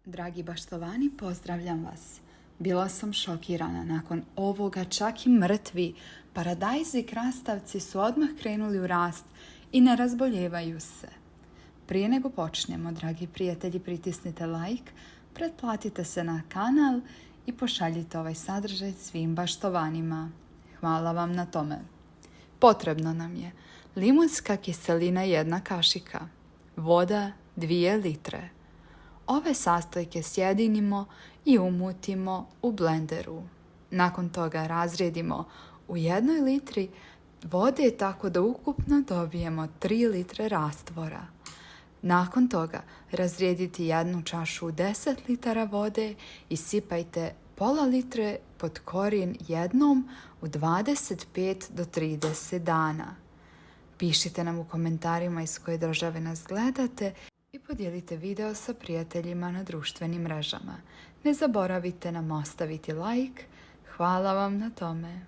Dragi baštovani, pozdravljam vas. Bila sam šokirana. Nakon ovoga čak i mrtvi paradajzi i krastavci su odmah krenuli u rast i ne razboljevaju se. Prije nego počnemo, dragi prijatelji, pritisnite like, pretplatite se na kanal i pošaljite ovaj sadržaj svim baštovanima. Hvala vam na tome. Potrebno nam je limunska kiselina 1 kašika, voda 2 litre. Ove sastojke sjedinimo i umutimo u blenderu. Nakon toga razrijedimo u 1 litri vode tako da ukupno dobijemo 3 litre rastvora. Nakon toga razrijedite 1 čašu u 10 litara vode i sipajte pola litre pod korijen jednom u 25 do 30 dana. Pišite nam u komentarima iz koje države nas gledate i podijelite video sa prijateljima na društvenim mrežama. Ne zaboravite nam ostaviti like. Hvala vam na tome.